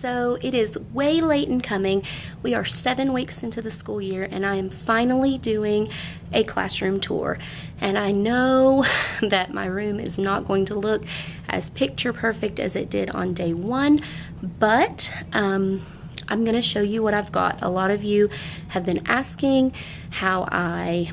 So it is way late in coming. We are 7 weeks into the school year and I am finally doing a classroom tour. And I know that my room is not going to look as picture perfect as it did on day one, but I'm going to show you what I've got. A lot of you have been asking how I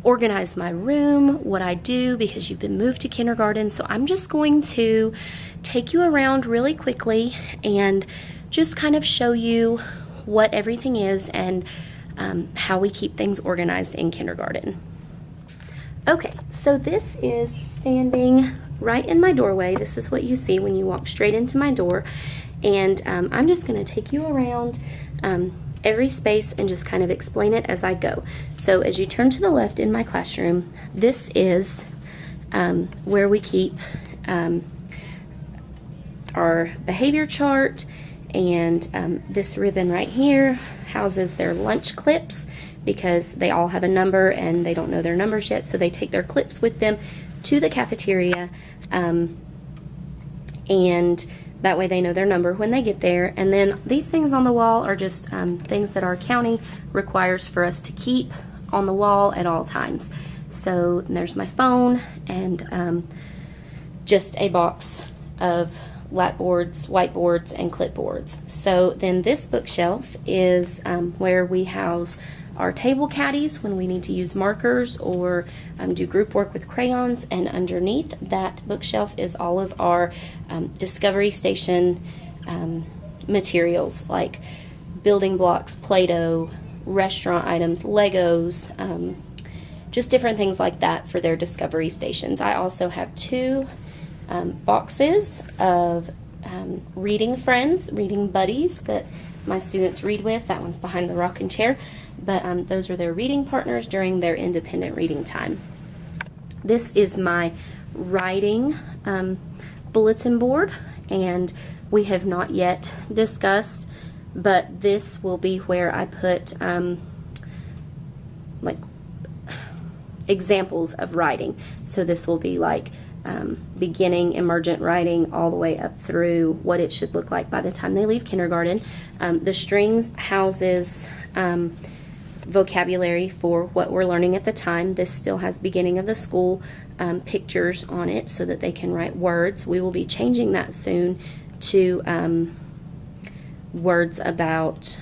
organize my room, what I do, because you've been moved to kindergarten. So I'm just going to take you around really quickly and just kind of show you what everything is and how we keep things organized in kindergarten. Okay, so this is standing right in my doorway. This is what you see when you walk straight into my door. And I'm just going to take you around every space and just kind of explain it as I go. So as you turn to the left in my classroom, this is where we keep our behavior chart, and this ribbon right here houses their lunch clips because they all have a number and they don't know their numbers yet, so they take their clips with them to the cafeteria, and that way they know their number when they get there. And then these things on the wall are just things that our county requires for us to keep on the wall at all times. So there's my phone and just a box of lapboards, whiteboards, and clipboards. So then this bookshelf is where we house our table caddies when we need to use markers or do group work with crayons, and underneath that bookshelf is all of our Discovery Station materials like building blocks, Play-Doh, restaurant items, Legos, just different things like that for their Discovery Stations. I also have two boxes of reading friends, reading buddies that my students read with. That one's behind the rocking chair, but those are their reading partners during their independent reading time. This is my writing bulletin board, and we have not yet discussed, but this will be where I put like examples of writing. So this will be like beginning emergent writing all the way up through what it should look like by the time they leave kindergarten. The strings houses vocabulary for what we're learning at the time. This still has beginning of the school pictures on it so that they can write words. We will be changing that soon to words about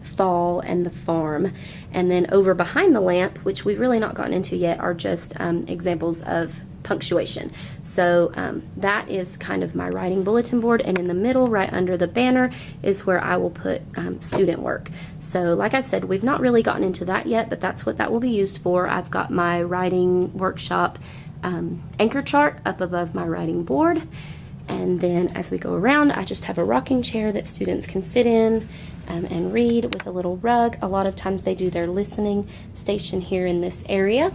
fall and the farm. And then over behind the lamp, which we've really not gotten into yet, are just examples of punctuation. So that is kind of my writing bulletin board, and in the middle right under the banner is where I will put student work. So like I said, we've not really gotten into that yet, but that's what that will be used for. I've got my writing workshop anchor chart up above my writing board, and then as we go around, I just have a rocking chair that students can sit in and read with a little rug. A lot of times they do their listening station here in this area.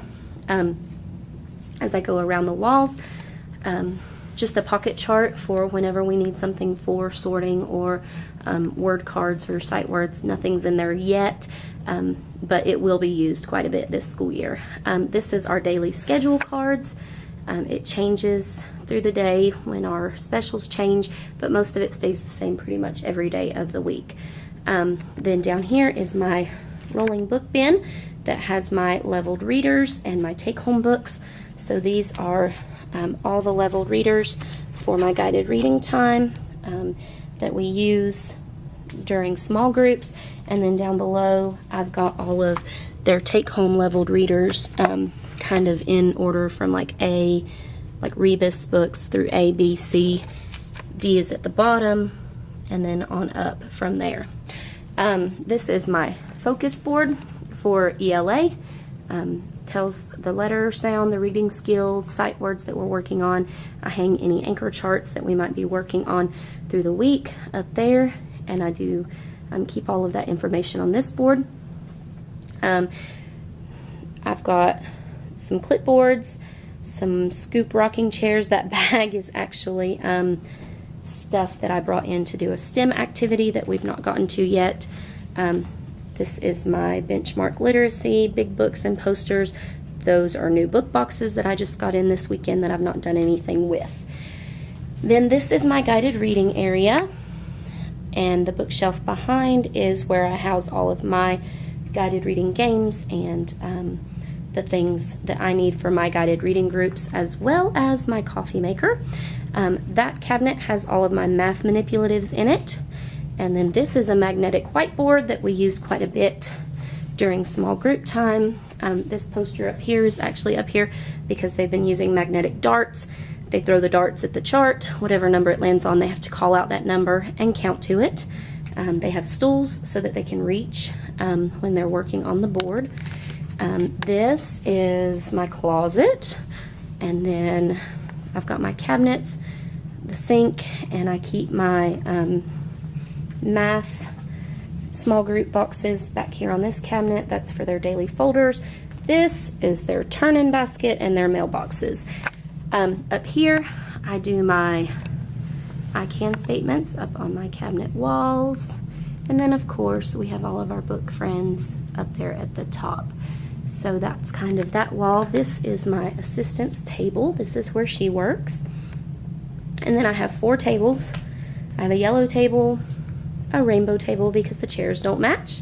As I go around the walls, just a pocket chart for whenever we need something for sorting or word cards or sight words. Nothing's in there yet, but it will be used quite a bit this school year. This is our daily schedule cards. It changes through the day when our specials change, but most of it stays the same pretty much every day of the week. Then down here is my rolling book bin that has my leveled readers and my take-home books. So these are all the leveled readers for my guided reading time that we use during small groups. And then down below, I've got all of their take-home leveled readers kind of in order from like Rebus books through A, B, C. D is at the bottom, and then on up from there. This is my focus board for ELA. Tells the letter sound, the reading skills, sight words that we're working on. I hang any anchor charts that we might be working on through the week up there, and I do keep all of that information on this board. I've got some clipboards, some scoop rocking chairs. That bag is actually stuff that I brought in to do a STEM activity that we've not gotten to yet. This is my benchmark literacy, big books and posters. Those are new book boxes that I just got in this weekend that I've not done anything with. Then this is my guided reading area, and the bookshelf behind is where I house all of my guided reading games and the things that I need for my guided reading groups, as well as my coffee maker. That cabinet has all of my math manipulatives in it. And then this is a magnetic whiteboard that we use quite a bit during small group time. This poster up here is actually up here because they've been using magnetic darts. They throw the darts at the chart. Whatever number it lands on, they have to call out that number and count to it. They have stools so that they can reach when they're working on the board. This is my closet, and then I've got my cabinets, the sink, and I keep my math small group boxes back here on this cabinet. That's for their daily folders. This is their turn-in basket and their mailboxes. Up here, I do my I can statements up on my cabinet walls. And then, of course, we have all of our book friends up there at the top. So that's kind of that wall. This is my assistant's table. This is where she works. And then I have 4 tables. I have a yellow table, a rainbow table because the chairs don't match,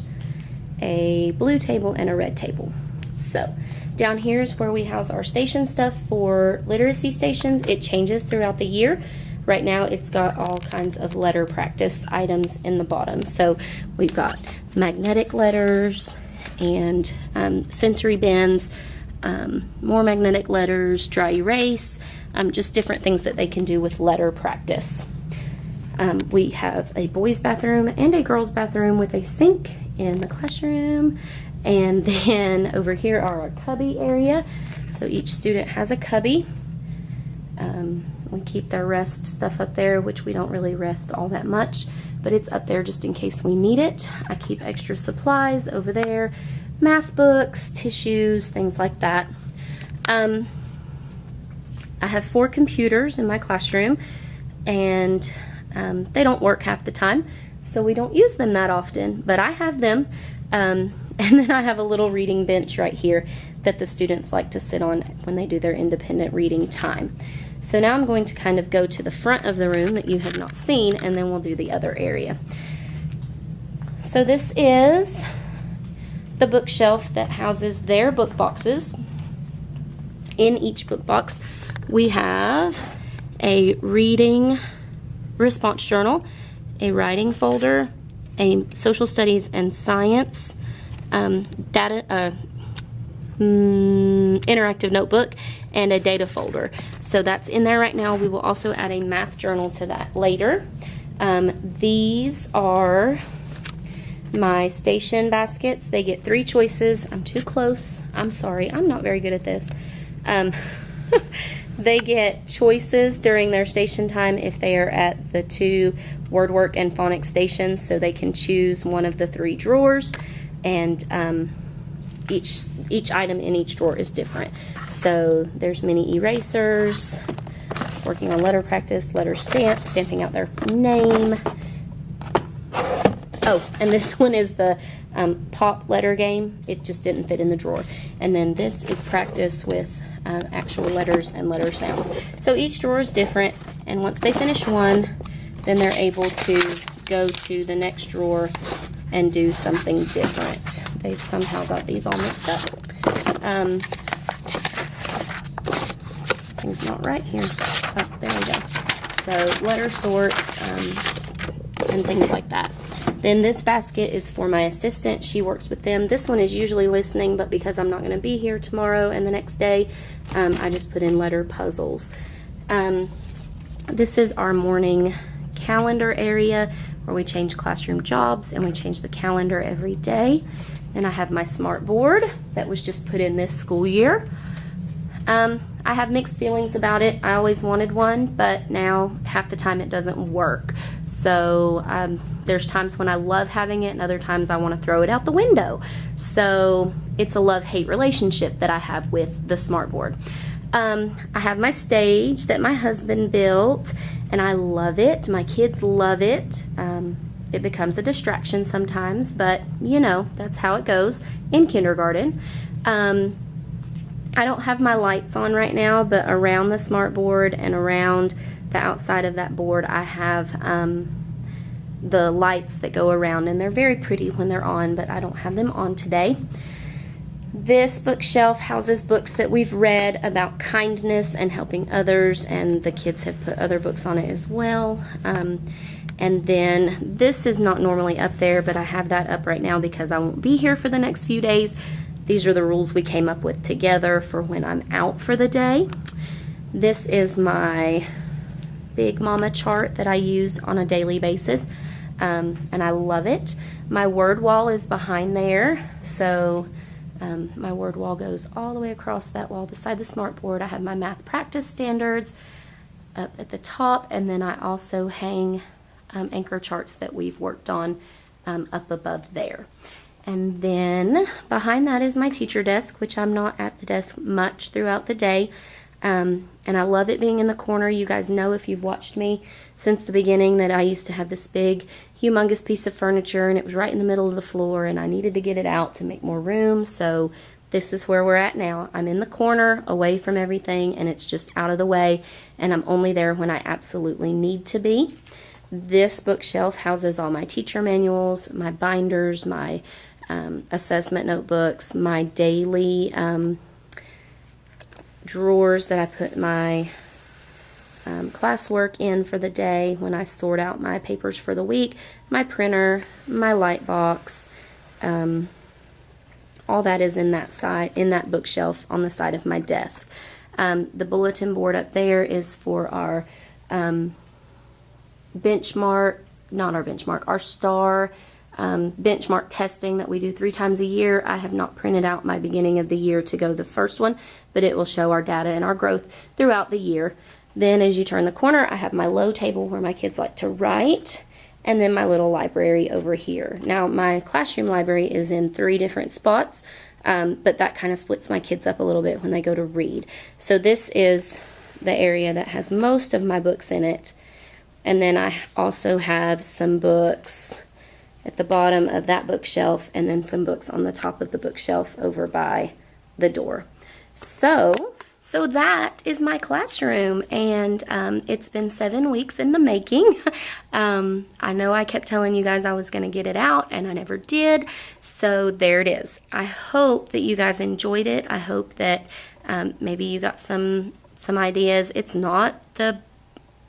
a blue table, and a red table. So down here is where we house our station stuff for literacy stations. It changes throughout the year. Right now it's got all kinds of letter practice items in the bottom. So we've got magnetic letters and sensory bins, more magnetic letters, dry erase, just different things that they can do with letter practice. We have a boys' bathroom and a girls' bathroom with a sink in the classroom. And then over here are our cubby area. So each student has a cubby. We keep their rest stuff up there, which we don't really rest all that much, but it's up there just in case we need it. I keep extra supplies over there, math books, tissues, things like that. I have 4 computers in my classroom, and they don't work half the time, so we don't use them that often, but I have them. And then I have a little reading bench right here that the students like to sit on when they do their independent reading time. So now I'm going to kind of go to the front of the room that you have not seen, and then we'll do the other area. So this is the bookshelf that houses their book boxes. In each book box, we have a reading response journal, a writing folder, a social studies and science interactive notebook, and a data folder. So that's in there right now. We will also add a math journal to that later. These are my station baskets. They get 3 choices. I'm too close. I'm sorry. I'm not very good at this. They get choices during their station time if they are at the 2 word work and phonics stations, so they can choose one of the 3 drawers, and each item in each drawer is different. So there's mini erasers, working on letter practice, letter stamps, stamping out their name. Oh, and this one is the pop letter game. It just didn't fit in the drawer. And then this is practice with actual letters and letter sounds. So each drawer is different, and once they finish one, then they're able to go to the next drawer and do something different. They've somehow got these all mixed up. Thing's not right here. Oh, there we go. So letter sorts and things like that. Then this basket is for my assistant. She works with them. This one is usually listening, but because I'm not going to be here tomorrow and the next day, I just put in letter puzzles. This is our morning calendar area where we change classroom jobs and we change the calendar every day. Then I have my smart board that was just put in this school year. I have mixed feelings about it. I always wanted one, but now half the time it doesn't work. So there's times when I love having it and other times I want to throw it out the window. So it's a love-hate relationship that I have with the smart board. I have my stage that my husband built, and I love it. My kids love it. It becomes a distraction sometimes, but you know, that's how it goes in kindergarten. I don't have my lights on right now, but around the smart board and around the outside of that board, I have the lights that go around, and they're very pretty when they're on, but I don't have them on today. This bookshelf houses books that we've read about kindness and helping others, and the kids have put other books on it as well. And then this is not normally up there, but I have that up right now because I won't be here for the next few days. These are the rules we came up with together for when I'm out for the day. This is my Big Mama chart that I use on a daily basis, and I love it. My word wall is behind there, so my word wall goes all the way across that wall. Beside the smartboard, I have my math practice standards up at the top, and then I also hang anchor charts that we've worked on up above there. And then behind that is my teacher desk, which I'm not at the desk much throughout the day. And I love it being in the corner. You guys know, if you've watched me since the beginning, that I used to have this big, humongous piece of furniture, and it was right in the middle of the floor, and I needed to get it out to make more room. So this is where we're at now. I'm in the corner, away from everything, and it's just out of the way, and I'm only there when I absolutely need to be. This bookshelf houses all my teacher manuals, my binders, my assessment notebooks, my daily drawers that I put my classwork in for the day when I sort out my papers for the week, my printer, my light box, all that is in that bookshelf on the side of my desk. The bulletin board up there is for our our STAR benchmark testing that we do 3 times a year. I have not printed out my beginning of the year to go the first one, but it will show our data and our growth throughout the year. Then as you turn the corner, I have my low table where my kids like to write, and then my little library over here. Now, my classroom library is in 3 different spots, but that kind of splits my kids up a little bit when they go to read. So this is the area that has most of my books in it. And then I also have some books at the bottom of that bookshelf, and then some books on the top of the bookshelf over by the door. So that is my classroom, and it's been 7 weeks in the making. I know I kept telling you guys I was going to get it out, and I never did. So there it is. I hope that you guys enjoyed it. I hope that maybe you got some ideas. It's not the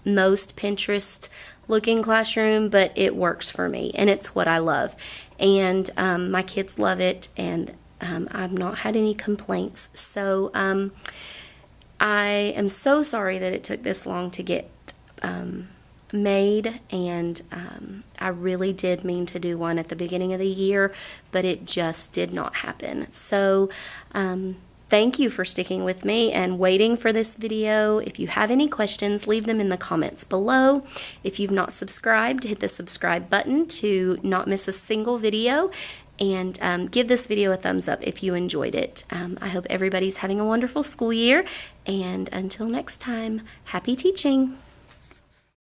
most Pinterest looking classroom, but it works for me, and it's what I love, and my kids love it, and I've not had any complaints. So I am so sorry that it took this long to get made, and I really did mean to do one at the beginning of the year, but it just did not happen. So thank you for sticking with me and waiting for this video. If you have any questions, leave them in the comments below. If you've not subscribed, hit the subscribe button to not miss a single video, and give this video a thumbs up if you enjoyed it. I hope everybody's having a wonderful school year, and until next time, happy teaching.